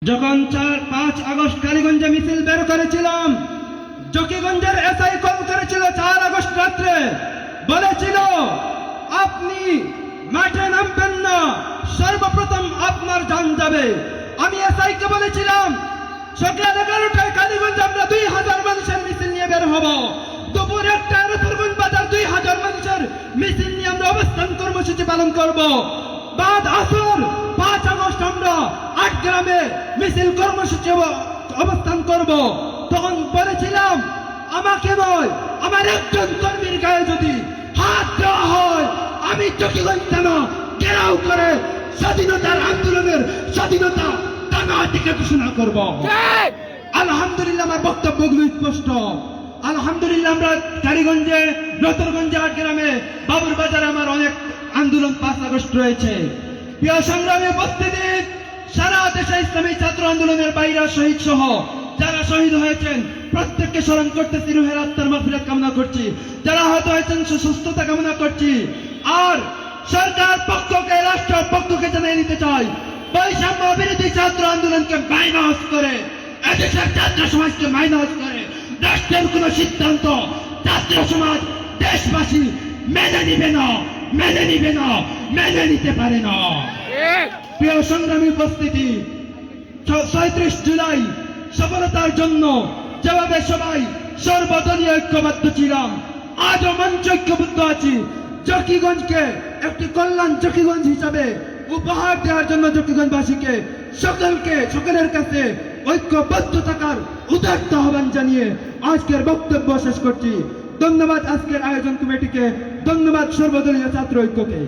যখন 5 আগস্ট কালীগঞ্জে মিছিল বের করেছিলাম, জকিগঞ্জের এসআই কল করেছিল 4 আগস্ট রাত্রে, বলেছিল আপনি মাঠে নামবেন না, সর্বপ্রথম আপনার জান যাবে। আমি এসআই কে বলেছিলাম সকাল 11টায় কালীগঞ্জে আমরা 2000 মানুষের মিছিল নিয়ে বের হব, দুপুর 1টায় রতুরগঞ্জ বাজার 2000 মানুষের মিছিল নিয়ে আমরা অবস্থান কর্মসূচি পালন করব। বাদ আসর 5 আগস্ট আমরা 8 গ্রামে মিছিল কর্মসূচি অবস্থান করব। তখন বলেছিলাম আমাকে নয়, আমার একজন কর্মীর গায়ে যদি হাত দেওয়া হয় আমি জকিগঞ্জ থানা ঘেরাও করে স্বাধীনতার আন্দোলনের স্বাধীনতা টাঙাটিকে ঘোষণা করব। আলহামদুলিল্লাহ, আমার বক্তব্যগুলো স্পষ্ট। আলহামদুলিল্লাহ, আমরা কালীগঞ্জে, রতরগঞ্জে, 8 গ্রামে, বাবুর বাজারে আমার অনেক আন্দোলন 5 আগস্ট রয়েছে। প্রিয় সংগ্রামী উপস্থিতি, সারা দেশে ইসলামী ছাত্র আন্দোলনের বাইরা শহীদ সহ যারা শহীদ হয়েছেন প্রত্যেককে স্মরণ করতেছি, রুহের আত্মার মাগফিরাত কামনা করছি। যারা আহত হয়েছেন সুস্থতা কামনা করছি। আর সরকার পক্ষকে, রাষ্ট্র পক্ষকে জানিয়ে দিতে চাই, বৈষম্য বিরোধী ছাত্র আন্দোলনকে মাইনাস করে, এদেশের ছাত্র সমাজকে মাইনাস করে রাষ্ট্রের কোন সিদ্ধান্ত ছাত্র সমাজ, দেশবাসী মেনে নিবে না, মেনে নিবে না, মেনে নিতে পারে না। প্রিয় সংগ্রামী উপস্থিতি, 37 জুলাই সফলতার জন্য যেভাবে সবাই সর্বদলীয় ঐক্যবদ্ধ ছিলাম, আজও মঞ্চ ঐক্যবদ্ধ আছি। জকিগঞ্জকে একটি কল্যাণ জকিগঞ্জ হিসাবে উপহার দেওয়ার জন্য জকিগঞ্জবাসীকে সকলের কাছে ঐক্যবদ্ধ থাকার উদাত্ত আহ্বান জানিয়ে আজকের বক্তব্য শেষ করছি। ধন্যবাদ আজকের আয়োজন কমিটিকে, ধন্যবাদ সর্বদলীয় ছাত্র ঐক্যকে।